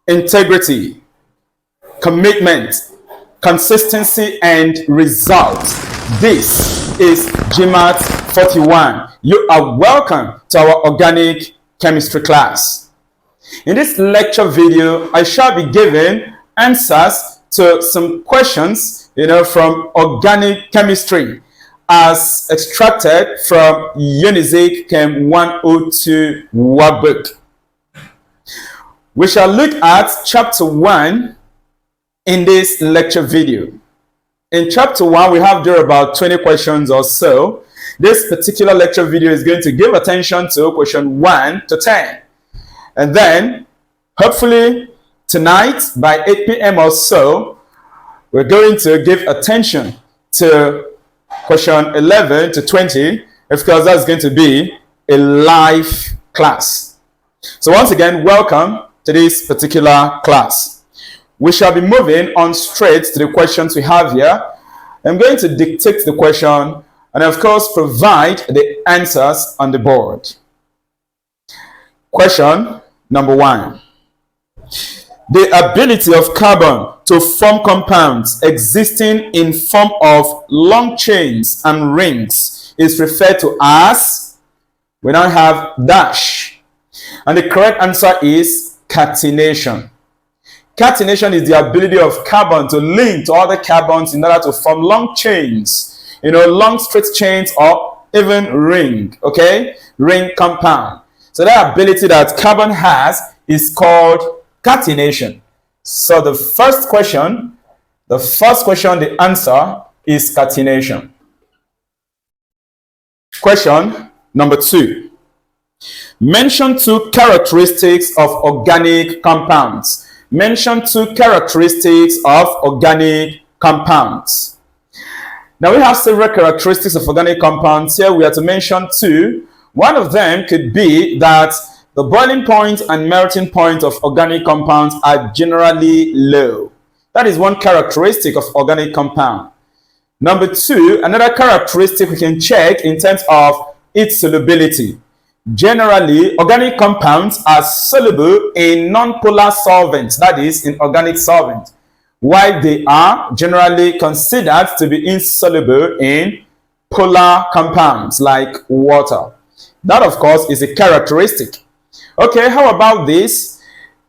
integrity, commitment, consistency, and results. This is GMAETS 41. You are welcome to our organic chemistry class. In this lecture video, I shall be giving answers to some questions, from organic chemistry as extracted from Unizik Chem 102 Workbook. We shall look at chapter 1 in this lecture video. In chapter 1, we have there about 20 questions or so. This particular lecture video is going to give attention to question 1 to 10. And then, hopefully, tonight by 8 p.m. or so, we're going to give attention to question 11 to 20, because that's going to be a live class. So once again, welcome to this particular class. We shall be moving on straight to the questions we have here. I'm going to dictate the question and of course provide the answers on the board. Question number 1. The ability of carbon to form compounds existing in form of long chains and rings is referred to as, we now have dash. And the correct answer is catenation. Catenation is the ability of carbon to link to other carbons in order to form long chains, long straight chains or even ring, ring compound. So that ability that carbon has is called catenation. So the first question, the answer is catenation. Question number 2. Mention 2 characteristics of organic compounds. Mention 2 characteristics of organic compounds. Now we have several characteristics of organic compounds. Here we have to mention 2. One of them could be that the boiling point and melting point of organic compounds are generally low. That is one characteristic of organic compound. Number 2, another characteristic we can check in terms of its solubility. Generally, organic compounds are soluble in non-polar solvents, that is, in organic solvents, while they are generally considered to be insoluble in polar compounds like water. That, of course, is a characteristic. Okay, how about this?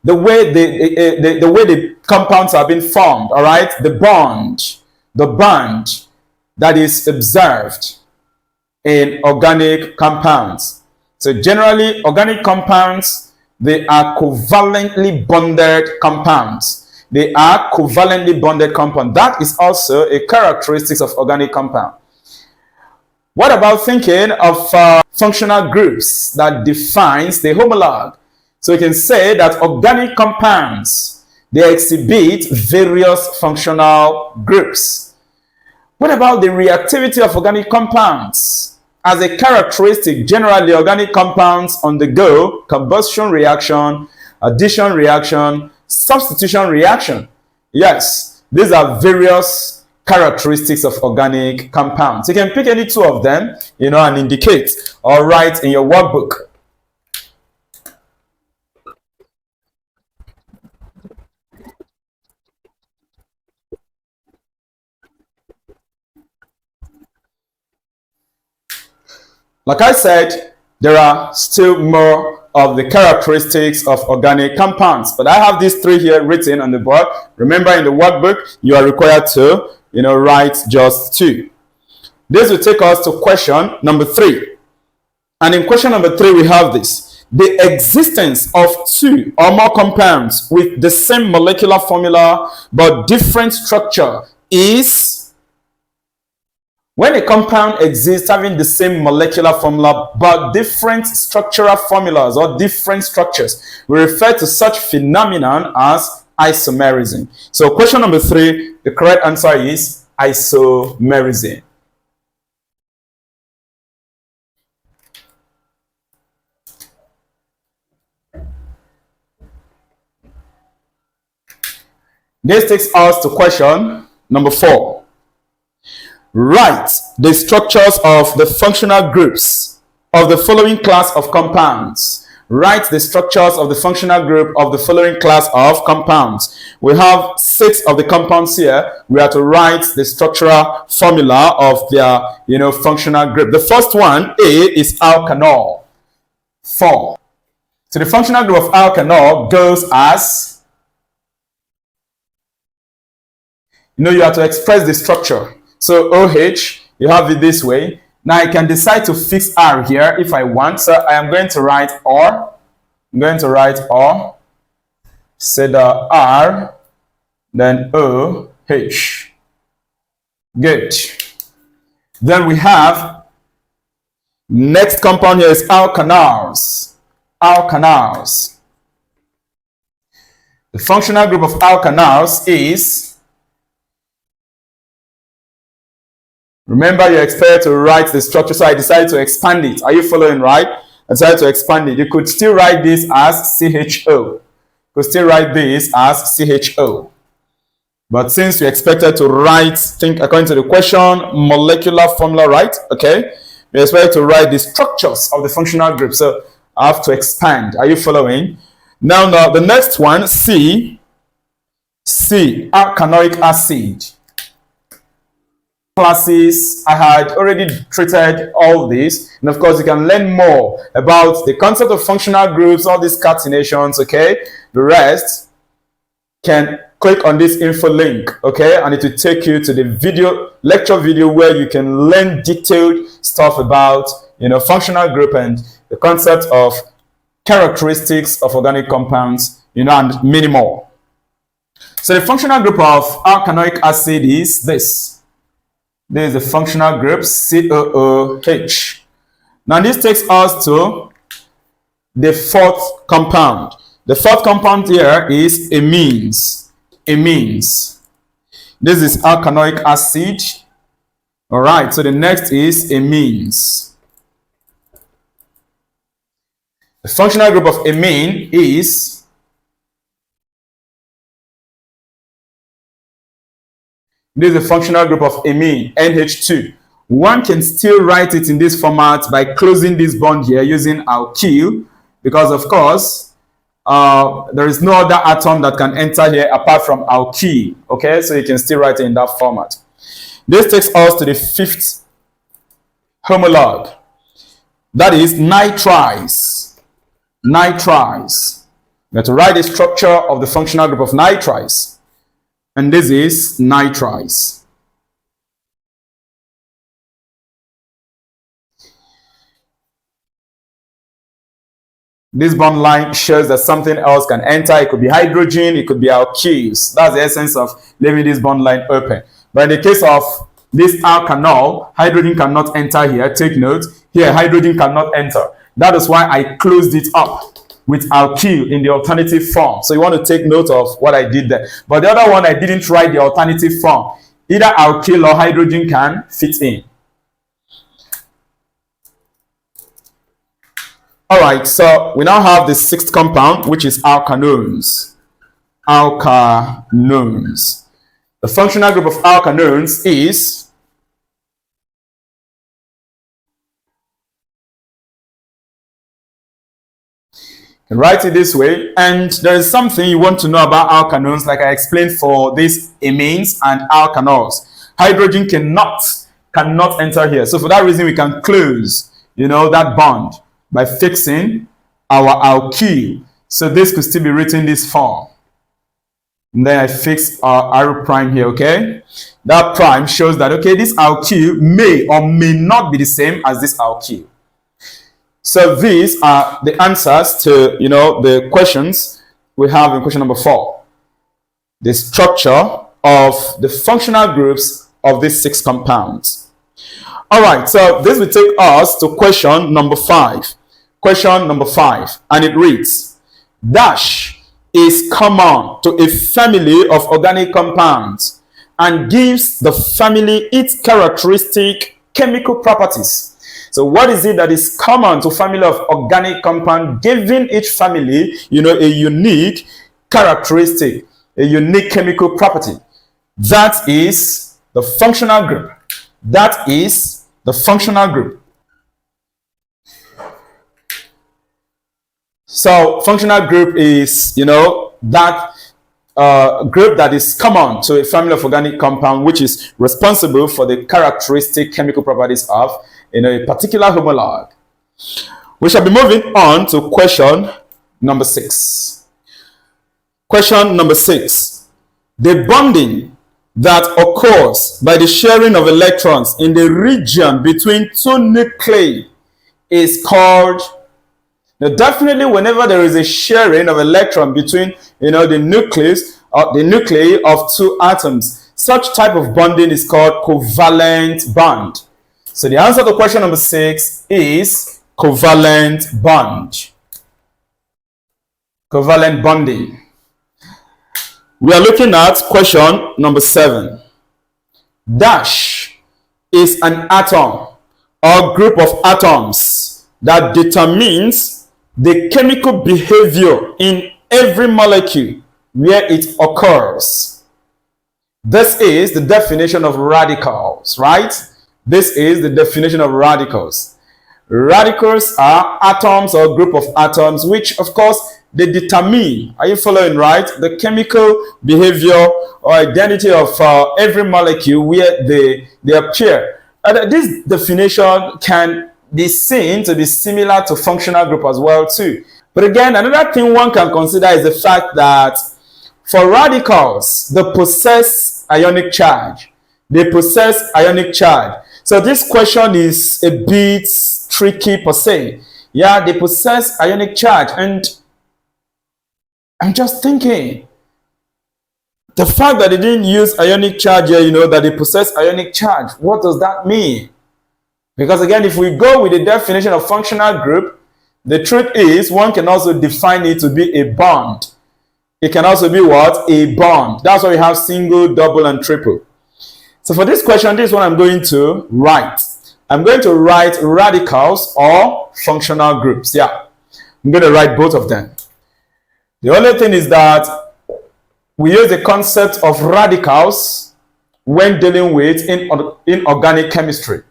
The way the compounds have been formed, all right? The bond that is observed in organic compounds. So generally, organic compounds, they are covalently bonded compounds. They are covalently bonded compounds. That is also a characteristic of organic compound. What about thinking of functional groups that defines the homologue? So you can say that organic compounds, they exhibit various functional groups. What about the reactivity of organic compounds? As a characteristic, generally organic compounds undergo combustion reaction, addition reaction, substitution reaction. Yes, these are various characteristics of organic compounds. You can pick any 2 of them, and indicate or write in your workbook. Like I said, there are still more of the characteristics of organic compounds, but I have these 3 here written on the board. Remember, in the workbook, you are required to write just 2. This will take us to question number 3. And in question number 3, we have this. The existence of 2 or more compounds with the same molecular formula but different structure is... When a compound exists having the same molecular formula but different structural formulas or different structures, we refer to such phenomenon as isomerism. So question number 3, the correct answer is isomerism. This takes us to question number 4. Write the structures of the functional groups of the following class of compounds. write the structures of the functional group of the following class of compounds. We have 6 of the compounds here. We are to write the structural formula of their, functional group. The first one, A, is alkanol. 4. So the functional group of alkanol goes as, you have to express the structure. So OH, you have it this way. Now I can decide to fix R here if I want. So I am going to write R. I'm going to write R. Say the R, then OH. Good. Then we have next compound here is alkanals. Alkanals. The functional group of alkanals is, remember, you're expected to write the structure, so I decided to expand it. Are you following, right? I decided to expand it. You could still write this as CHO. You could still write this as CHO. But since you expected to write, think according to the question, molecular formula, right? Okay. You're expected to write the structures of the functional group. So I have to expand. Are you following? Now the next one, C, alkanoic acid. Classes, I had already treated all this, and of course you can learn more about the concept of functional groups, all these catenations, okay? The rest can click on this info link, okay, and it will take you to the lecture video where you can learn detailed stuff about functional group and the concept of characteristics of organic compounds, and many more. So the functional group of alkanoic acid is this. This is the functional group COOH. Now this takes us to the 4th compound. The 4th compound here is amines. Amines. This is alkanoic acid. All right, so the next is amines. The functional group of amine is, this is a functional group of amine, NH2. One can still write it in this format by closing this bond here using alkyl, because of course there is no other atom that can enter here apart from alkyl. Okay, so you can still write it in that format. This takes us to the 5th homologue. That is nitriles. Nitriles. We have to write the structure of the functional group of nitriles. And this is nitriles. This bond line shows that something else can enter. It could be hydrogen, it could be alkyls. That's the essence of leaving this bond line open. But in the case of this alkanol, hydrogen cannot enter here. Take note, here hydrogen cannot enter. That is why I closed it up with alkyl in the alternative form. So you want to take note of what I did there. But the other one, I didn't write the alternative form. Either alkyl or hydrogen can fit in. All right, so we now have the 6th compound, which is alkanones. Alkanones. The functional group of alkanones is, you can write it this way, and there is something you want to know about alkanones, like I explained for these amines and alkanols. Hydrogen cannot enter here. So for that reason, we can close, that bond by fixing our alkyl. So this could still be written this form. And then I fix our arrow prime here, okay? That prime shows that, okay, this alkyl may or may not be the same as this alkyl. So these are the answers to, the questions we have in question number 4. The structure of the functional groups of these 6 compounds. All right, so this will take us to question number 5. Question number 5, and it reads, dash is common to a family of organic compounds and gives the family its characteristic chemical properties. So what is it that is common to family of organic compound, giving each family, a unique characteristic, a unique chemical property? That is the functional group. That is the functional group. So functional group is, that group that is common to a family of organic compound, which is responsible for the characteristic chemical properties of, a particular homologue. We shall be moving on to question number 6. Question number 6. The bonding that occurs by the sharing of electrons in the region between two nuclei is called. Now, definitely, whenever there is a sharing of electron between, the nucleus or the nuclei of two atoms, such type of bonding is called covalent bond. So the answer to question number 6 is covalent bond. Covalent bonding. We are looking at question number 7. Dash is an atom or group of atoms that determines the chemical behavior in every molecule where it occurs. This is the definition of radicals, right? This is the definition of radicals. Radicals are atoms or group of atoms which, of course, they determine, are you following, right, the chemical behavior or identity of every molecule where they appear. And this definition can be seen to be similar to functional group as well too. But again, another thing one can consider is the fact that for radicals, they possess ionic charge. They possess ionic charge. So this question is a bit tricky per se. Yeah, they possess ionic charge, and I'm just thinking, the fact that they didn't use ionic charge here, that they possess ionic charge, what does that mean? Because again, if we go with the definition of functional group, the truth is one can also define it to be a bond. It can also be what? A bond. That's why we have single, double, and triple. So for this question, this is what I'm going to write. I'm going to write radicals or functional groups. Yeah, I'm going to write both of them. The only thing is that we use the concept of radicals when dealing with inorganic chemistry.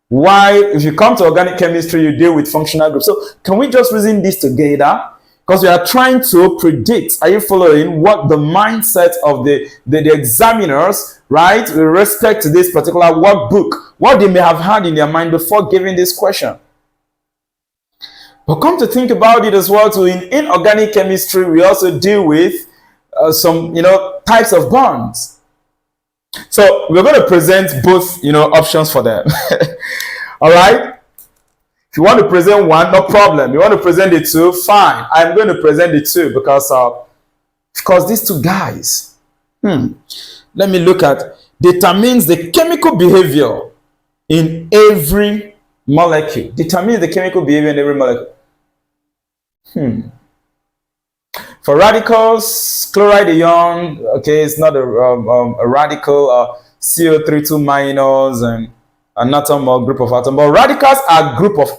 Why, if you come to organic chemistry, you deal with functional groups. So can we just reason this together? Because we are trying to predict, are you following, what the mindset of the examiners, right, with respect to this particular workbook, what they may have had in their mind before giving this question. But come to think about it as well too, in inorganic chemistry, we also deal with some, types of bonds. So we're going to present both, options for them. All right. If you want to present one, no problem. You want to present the two, fine. I'm going to present the two because these two guys, let me look at, determines the chemical behavior in every molecule. Determines the chemical behavior in every molecule. For radicals, chloride ion, okay, it's not a radical, CO3 minus, and an atom or group of atoms. But radicals are a group of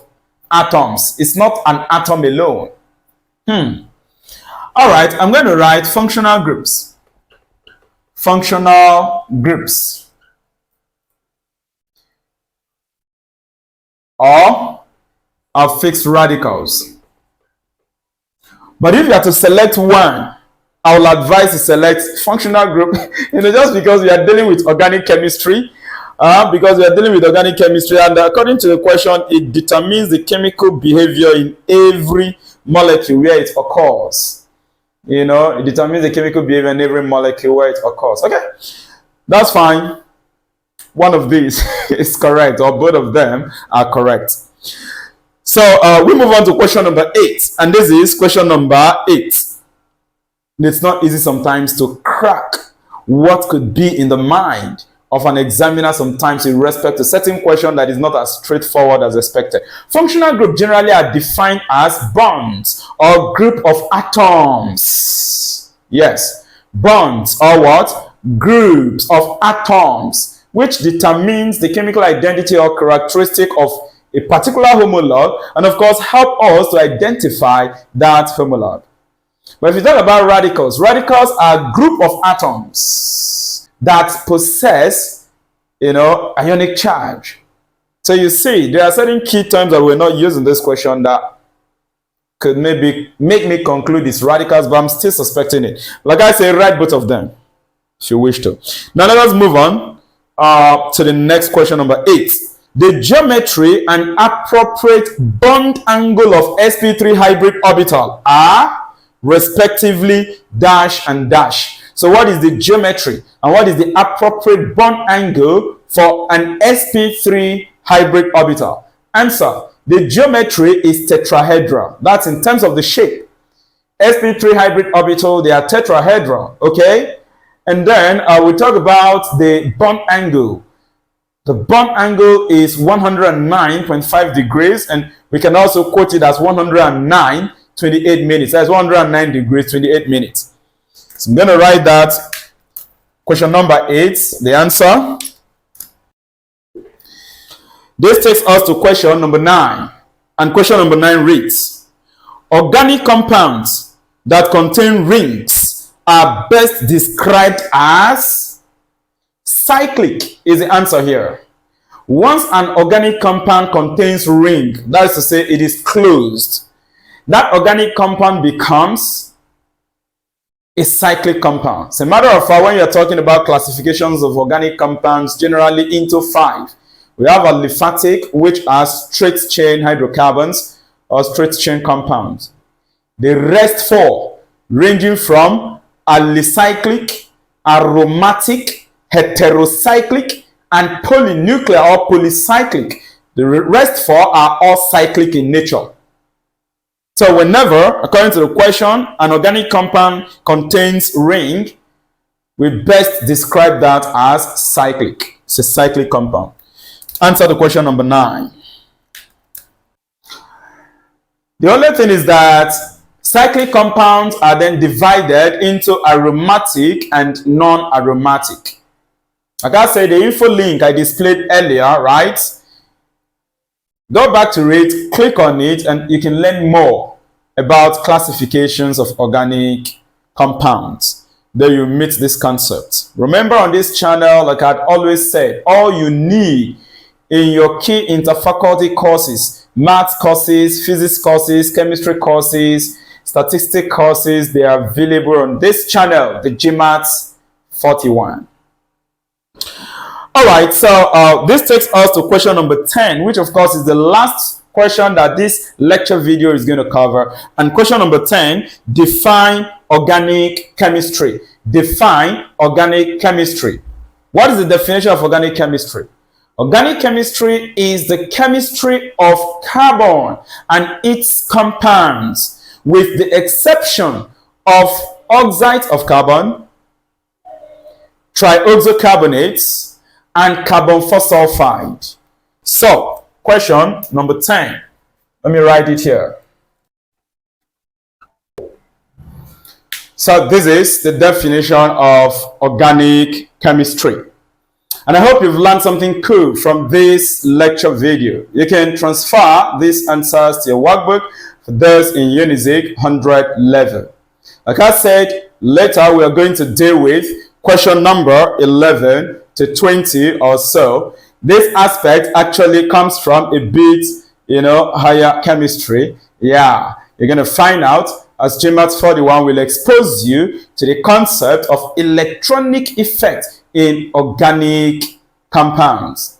atoms. It's not an atom alone. All right, I'm going to write functional groups. Functional groups. Or are fixed radicals. But if you are to select one, I will advise to select functional group, just because we are dealing with organic chemistry. Because we are dealing with organic chemistry, and according to the question, it determines the chemical behavior in every molecule where it occurs. It determines the chemical behavior in every molecule where it occurs. Okay, that's fine. One of these is correct, or both of them are correct. So we move on to question number 8, and this is question number 8. It's not easy sometimes to crack what could be in the mind of an examiner sometimes in respect to certain question that is not as straightforward as expected. Functional group generally are defined as bonds or group of atoms. Yes, bonds or what? Groups of atoms, which determines the chemical identity or characteristic of a particular homologue, and of course help us to identify that homologue. But if you talk about radicals, radicals are a group of atoms that possess, ionic charge. So you see, there are certain key terms that we're not using in this question that could maybe make me conclude it's radicals, but I'm still suspecting it. Like I say, write both of them if you wish to. Now let us move on to the next question, number 8. The geometry and appropriate bond angle of sp3 hybrid orbital are respectively dash and dash. So what is the geometry and what is the appropriate bond angle for an sp3 hybrid orbital? Answer: the geometry is tetrahedral. That's in terms of the shape. sp3 hybrid orbital, they are tetrahedral, okay? And then we talk about the bond angle. The bond angle is 109.5 degrees, and we can also quote it as 109.28 minutes. That's 109 degrees, 28 minutes. So I'm going to write that. Question number 8, the answer. This takes us to question number 9. And question number 9 reads: organic compounds that contain rings are best described as cyclic is the answer here. Once an organic compound contains ring, that is to say it is closed, that organic compound becomes a cyclic compound. As a matter of fact, when you're talking about classifications of organic compounds, generally into 5. We have aliphatic, which are straight chain hydrocarbons or straight chain compounds. The rest 4, ranging from alicyclic, aromatic, heterocyclic, and polynuclear or polycyclic. The rest 4 are all cyclic in nature. So whenever, according to the question, an organic compound contains ring, we best describe that as cyclic. It's a cyclic compound. Answer the question number 9. The only thing is that cyclic compounds are then divided into aromatic and non-aromatic. Like I said, the info link I displayed earlier, right? Go back to it, click on it, and you can learn more about classifications of organic compounds. There you meet this concept. Remember, on this channel, like I'd always said, all you need in your key interfaculty courses, maths courses, physics courses, chemistry courses, statistics courses, they are available on this channel, the GMAETS 41. All right, so this takes us to question number 10, which of course is the last question that this lecture video is going to cover. And question number 10, define organic chemistry. Define organic chemistry. What is the definition of organic chemistry? Organic chemistry is the chemistry of carbon and its compounds, with the exception of oxides of carbon, trioxocarbonates, and carbon sulfide. So, question number 10. Let me write it here. So, this is the definition of organic chemistry. And I hope you've learned something cool from this lecture video. You can transfer these answers to your workbook for those in Unizik 100 level. Like I said, later we are going to deal with question number 11 to 20 or so. This aspect actually comes from a bit, higher chemistry. Yeah, you're going to find out as GMAETS 41 will expose you to the concept of electronic effect in organic compounds.